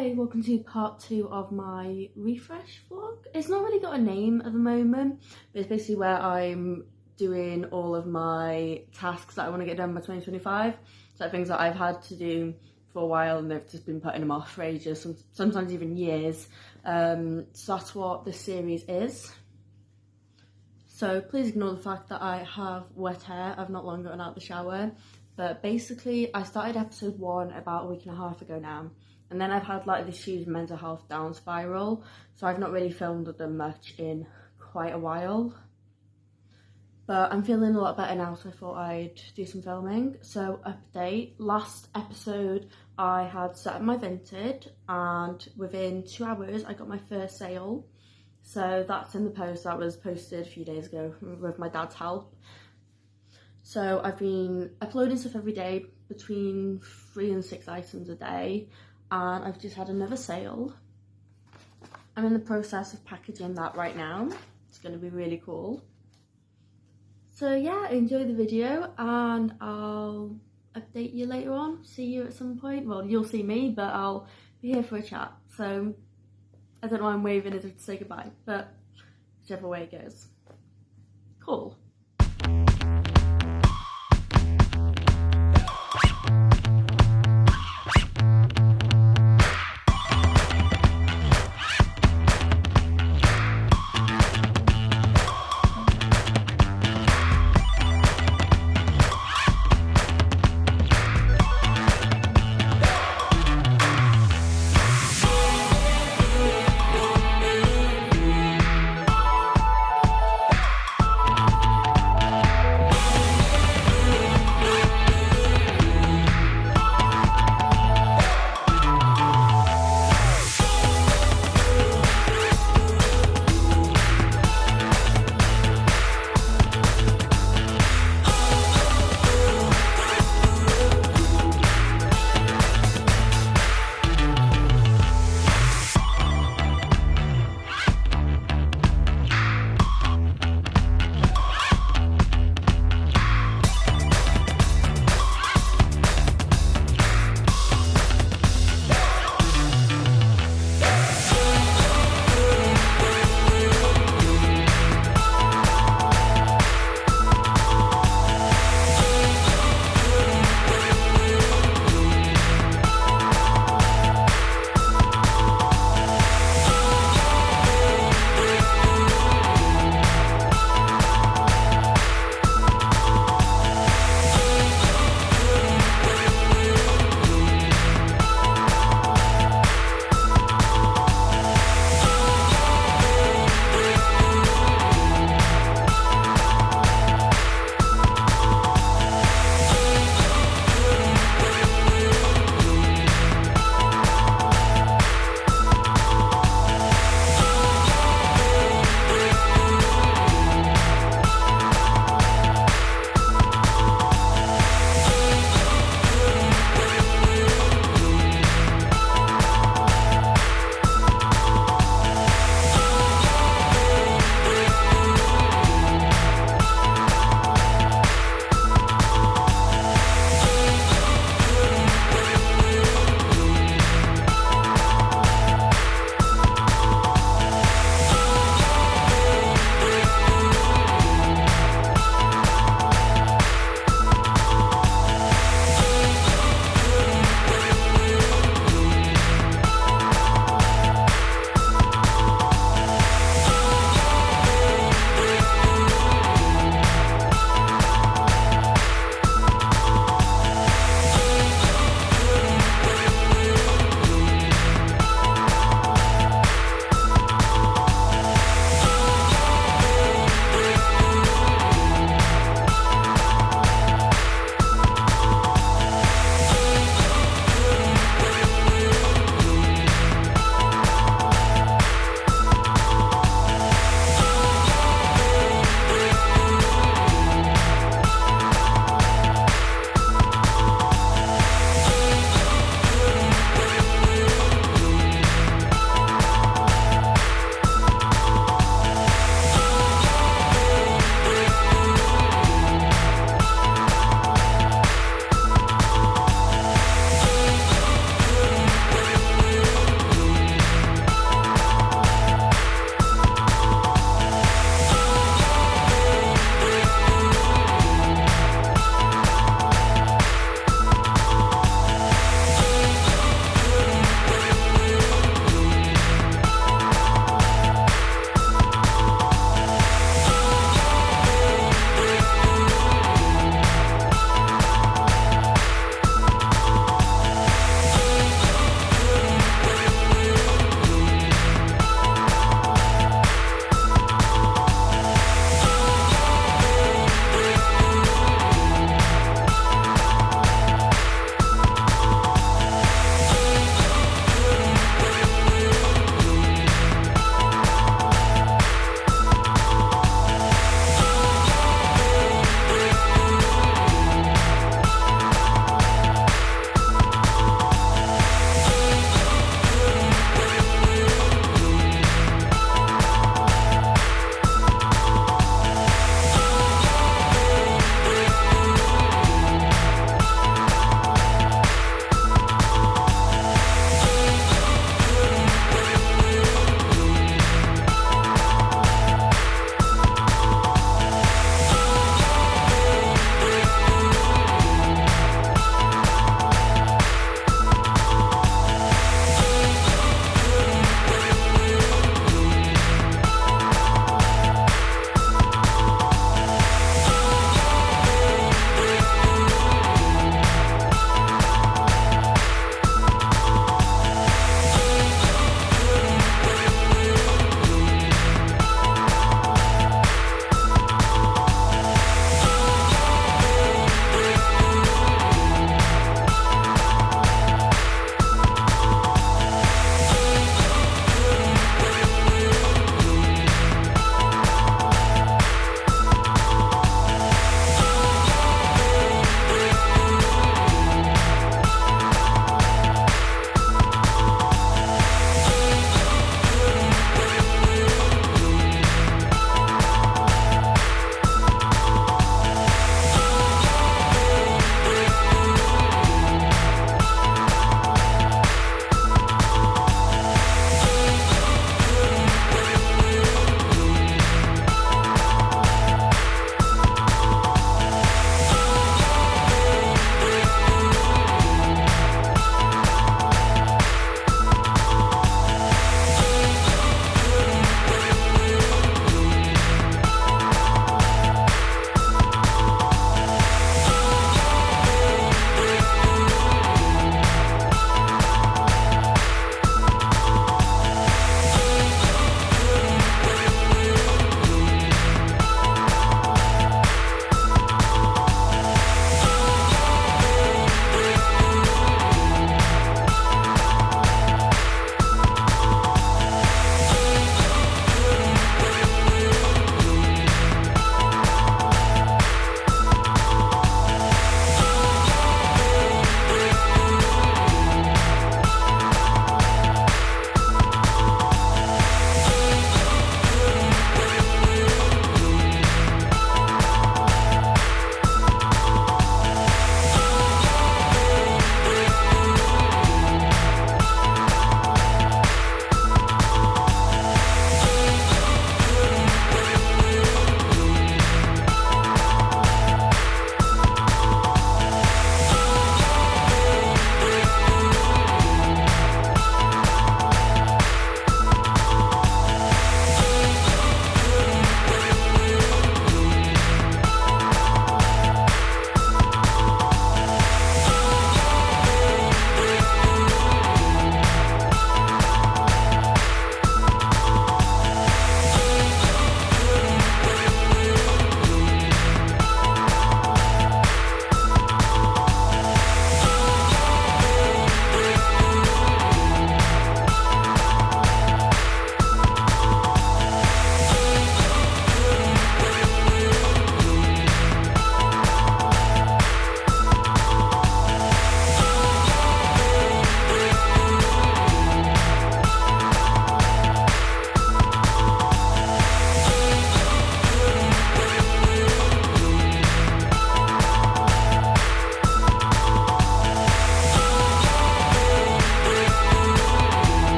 Hey, welcome to part 2 of my refresh vlog. It's not really got a name at the moment, but it's basically where I'm doing all of my tasks that I want to get done by 2025. So things that I've had to do for a while and they've just been putting them off for ages, sometimes even years. So that's what this series is. So please ignore the fact that I have wet hair. I've not long gotten out of the shower. But basically, I started episode 1 about a week and a half ago now. And then I've had like this huge mental health down spiral. So I've not really filmed with them much in quite a while. But I'm feeling a lot better now, so I thought I'd do some filming. So update, last episode I had set up my Vinted and within 2 hours I got my first sale. So that's in the post that was posted a few days ago with my dad's help. So I've been uploading stuff every day, between 3 and 6 items a day, and I've just had another sale. I'm in the process of packaging that right now. It's going to be really cool. So yeah, enjoy the video and I'll update you later on. See you at some point. Well, you'll see me, but I'll be here for a chat. So I don't know why I'm waving as if to say goodbye, but whichever way it goes. Cool.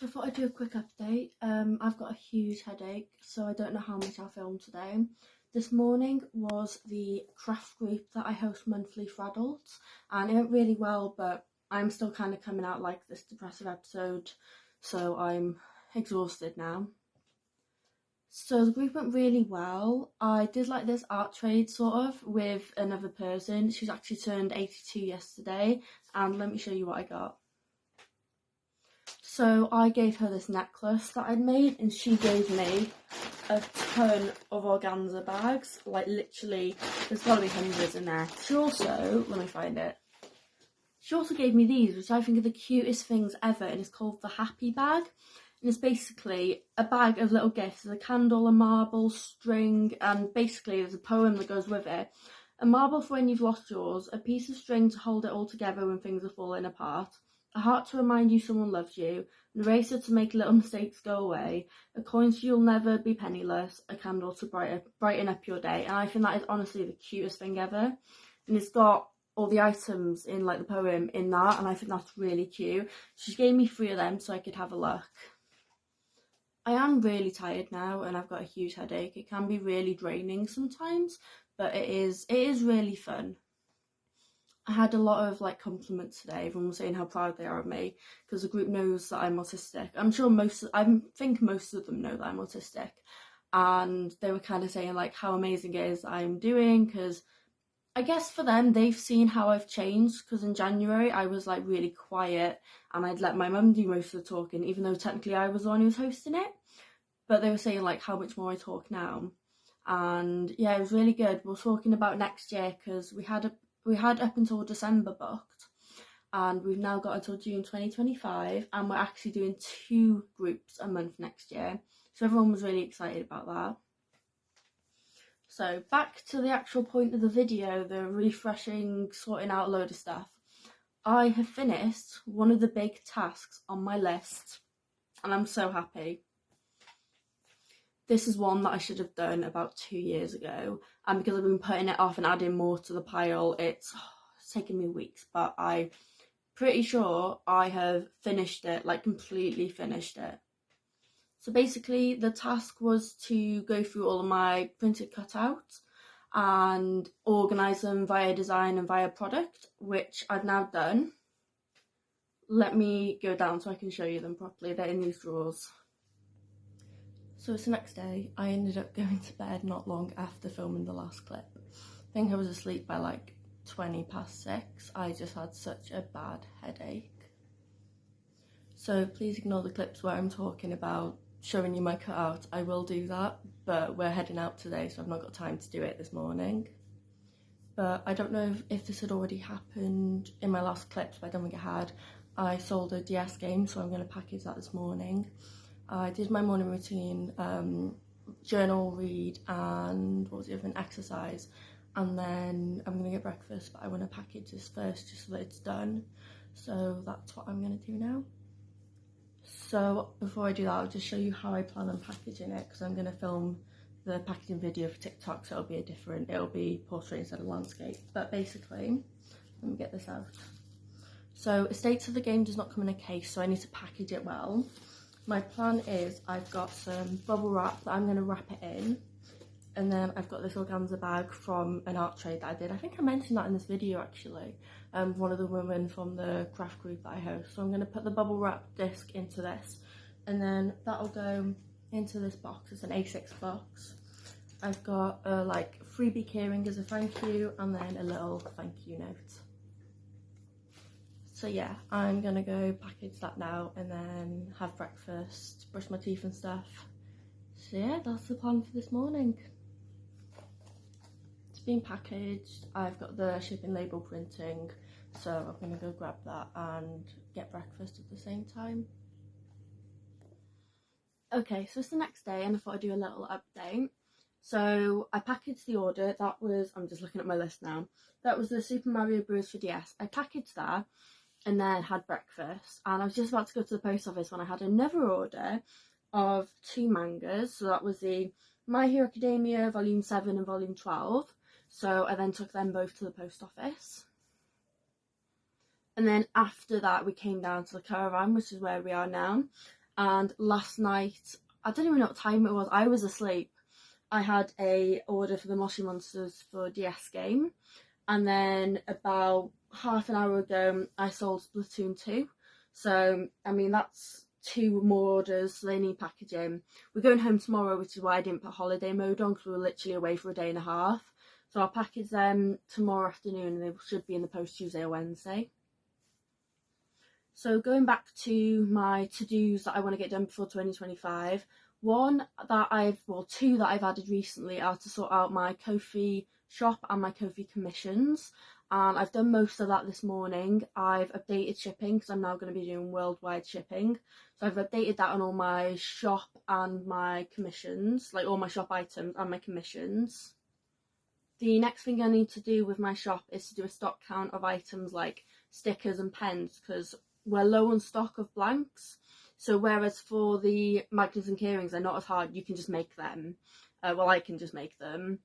So I thought I'd do a quick update. I've got a huge headache, so I don't know how much I'll film today. This morning was the craft group that I host monthly for adults, and it went really well, but I'm still kind of coming out like this depressive episode, so I'm exhausted now. So the group went really well. I did like this art trade sort of with another person. She's actually turned 82 yesterday, and let me show you what I got. So I gave her this necklace that I'd made, and she gave me a ton of organza bags. Like literally, there's gotta be hundreds in there. She also, let me find it. She also gave me these, which I think are the cutest things ever, and it's called the Happy Bag. And it's basically a bag of little gifts. There's a candle, a marble, string, and basically there's a poem that goes with it. A marble for when you've lost yours, a piece of string to hold it all together when things are falling apart, a heart to remind you someone loves you, an eraser to make little mistakes go away, a coin so you'll never be penniless, a candle to brighten up your day. And I think that is honestly the cutest thing ever. And it's got all the items in like the poem in that, and I think that's really cute. She gave me 3 of them so I could have a look. I am really tired now, and I've got a huge headache. It can be really draining sometimes, but it is really fun. I had a lot of like compliments today. Everyone was saying how proud they are of me because the group knows that I'm autistic. I think most of them know that I'm autistic, and they were kind of saying like how amazing it is that I'm doing, because I guess for them they've seen how I've changed, because in January I was like really quiet and I'd let my mum do most of the talking, even though technically I was the one who was hosting it. But they were saying like how much more I talk now, and yeah, it was really good. We're talking about next year because we had up until December booked, and we've now got until June 2025, and we're actually doing 2 groups a month next year. So everyone was really excited about that. So back to the actual point of the video, the refreshing, sorting out a load of stuff. I have finished one of the big tasks on my list, and I'm so happy. This is one that I should have done about 2 years ago, and because I've been putting it off and adding more to the pile, it's taken me weeks, but I'm pretty sure I have finished it, like completely finished it. So basically the task was to go through all of my printed cutouts and organise them via design and via product, which I've now done. Let me go down so I can show you them properly. They're in these drawers. So it's the next day. I ended up going to bed not long after filming the last clip. I think I was asleep by like 6:20. I just had such a bad headache. So please ignore the clips where I'm talking about showing you my cutout. I will do that, but we're heading out today, so I've not got time to do it this morning. But I don't know if this had already happened in my last clips, but I don't think it had. I sold a DS game, so I'm going to package that this morning. I did my morning routine, journal, read, and what was the other one? Exercise. And then I'm going to get breakfast, but I want to package this first just so that it's done. So that's what I'm going to do now. So before I do that, I'll just show you how I plan on packaging it, because I'm going to film the packaging video for TikTok, so it'll be portrait instead of landscape. But basically, let me get this out. So it states that the game does not come in a case, so I need to package it well. My plan is I've got some bubble wrap that I'm going to wrap it in, and then I've got this organza bag from an art trade that I did. I think I mentioned that in this video actually, one of the women from the craft group that I host. So I'm going to put the bubble wrap disc into this, and then that'll go into this box. It's an A6 box. I've got a like freebie keyring as a thank you, and then a little thank you note. So yeah, I'm gonna go package that now and then have breakfast, brush my teeth and stuff. So yeah, that's the plan for this morning. It's been packaged, I've got the shipping label printing, so I'm gonna go grab that and get breakfast at the same time. Okay, so it's the next day and I thought I'd do a little update. So I packaged the order, that was, I'm just looking at my list now, that was the Super Mario Bros. For DS. I packaged that and then had breakfast, and I was just about to go to the post office when I had another order of 2 mangas. So that was the My Hero Academia Volume 7 and Volume 12. So I then took them both to the post office. And then after that we came down to the caravan, which is where we are now, And last night, I don't even know what time it was, I was asleep. I had a order for the Moshi Monsters for DS game, and then about half an hour ago I sold Splatoon 2. So I mean that's 2 more orders, so they need packaging. We're going home tomorrow, which is why I didn't put holiday mode on, because we were literally away for a day and a half. So I'll package them tomorrow afternoon and they should be in the post Tuesday or Wednesday. So going back to my to-dos that I want to get done before 2025, two that I've added recently are to sort out my Ko-fi shop and my Ko-fi commissions. And I've done most of that this morning. I've updated shipping because I'm now going to be doing worldwide shipping. So I've updated that on all my shop and my commissions, like all my shop items and my commissions. The next thing I need to do with my shop is to do a stock count of items like stickers and pens, because we're low on stock of blanks. So whereas for the magnets and keyrings, they're not as hard, you can just make them. I can just make them.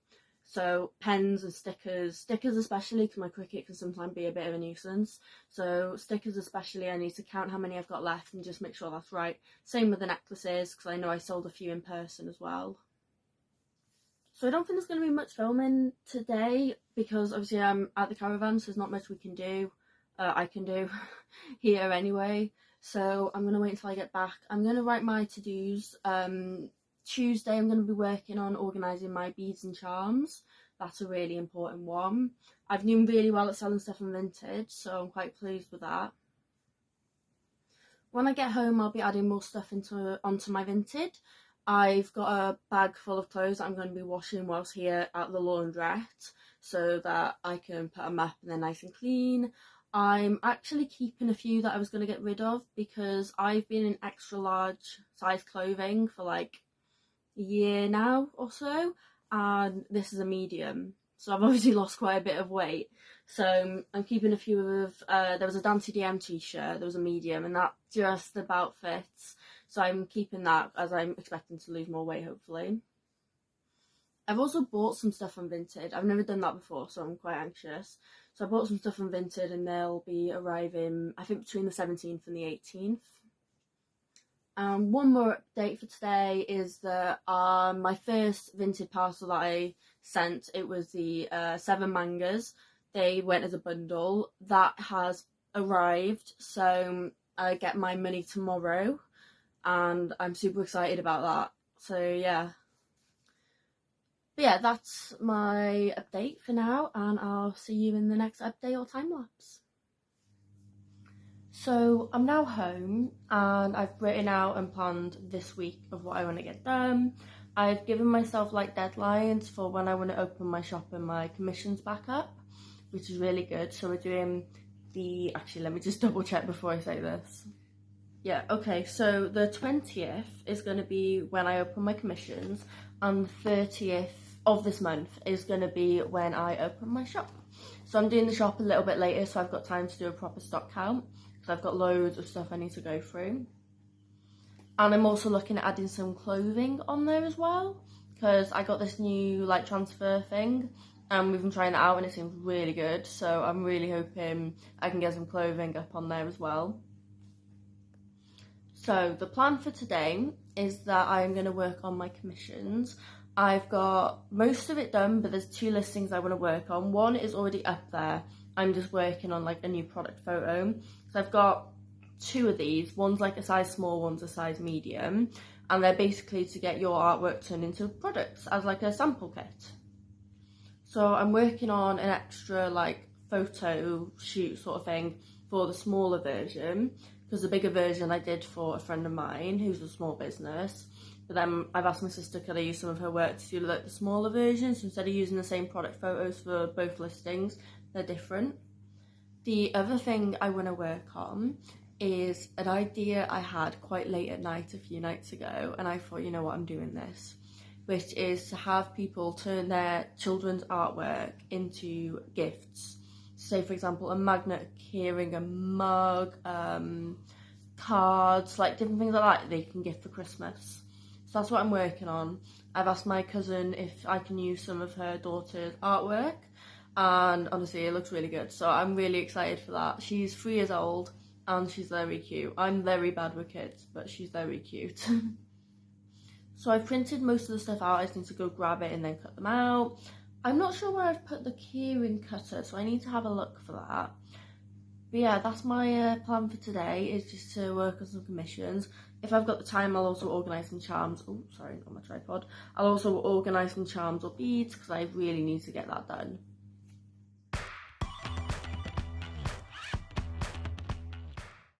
So pens and stickers especially, because my Cricut can sometimes be a bit of a nuisance. So stickers especially, I need to count how many I've got left and just make sure that's right. Same with the necklaces, because I know I sold a few in person as well. So I don't think there's going to be much filming today, because obviously I'm at the caravan, so there's not much we can do. I can do here anyway. So I'm going to wait until I get back. I'm going to write my to-dos. Tuesday I'm going to be working on organising my beads and charms. That's a really important one. I've been doing really well at selling stuff on Vinted, so I'm quite pleased with that. When I get home, I'll be adding more stuff onto my Vinted. I've got a bag full of clothes that I'm going to be washing whilst here at the laundrette, so that I can put them up and they're nice and clean. I'm actually keeping a few that I was going to get rid of, because I've been in extra large size clothing for like a year now or so, and this is a medium, so I've obviously lost quite a bit of weight. So I'm keeping a few of, there was a Dante DM t-shirt, there was a medium, and that just about fits. So I'm keeping that, as I'm expecting to lose more weight, hopefully. I've also bought some stuff on Vinted. I've never done that before, so I'm quite anxious. So I bought some stuff on Vinted, and they'll be arriving, I think, between the 17th and the 18th. One more update for today is that my first Vinted parcel that I sent, it was the 7 mangas. They went as a bundle. That has arrived, so I get my money tomorrow, and I'm super excited about that. So yeah. But yeah, that's my update for now, and I'll see you in the next update or time lapse. So I'm now home, and I've written out and planned this week of what I want to get done. I've given myself like deadlines for when I want to open my shop and my commissions back up, which is really good. So we're doing actually let me just double check before I say this. Yeah, okay, so the 20th is going to be when I open my commissions, and the 30th of this month is going to be when I open my shop. So I'm doing the shop a little bit later, so I've got time to do a proper stock count, because I've got loads of stuff I need to go through. And I'm also looking at adding some clothing on there as well, because I got this new like transfer thing, and we've been trying it out and it seems really good. So I'm really hoping I can get some clothing up on there as well. So the plan for today is that I'm going to work on my commissions. I've got most of it done, but there's 2 listings I want to work on. One is already up there. I'm just working on like a new product photo. So I've got 2 of these. One's like a size small, one's a size medium. And they're basically to get your artwork turned into products as like a sample kit. So I'm working on an extra like photo shoot sort of thing for the smaller version, because the bigger version I did for a friend of mine who's a small business. But then I've asked my sister, could I use some of her work to do like the smaller version, so instead of using the same product photos for both listings, they're different. The other thing I want to work on is an idea I had quite late at night a few nights ago, and I thought, you know what, I'm doing this, which is to have people turn their children's artwork into gifts. Say, for example, a magnet, keyring, a mug, cards, like different things like that they can gift for Christmas. So that's what I'm working on. I've asked my cousin if I can use some of her daughter's artwork, and honestly it looks really good, so I'm really excited for that. She's 3 years old and she's very cute. I'm very bad with kids, but she's very cute. So I've printed most of the stuff out. I just need to go grab it and then cut them out. I'm not sure where I've put the keyring cutter, so I need to have a look for that. But yeah, that's my plan for today, is just to work on some commissions. If I've got the time, I'll also organise some charms. Oh, sorry, not my tripod. I'll also organise some charms or beads, because I really need to get that done.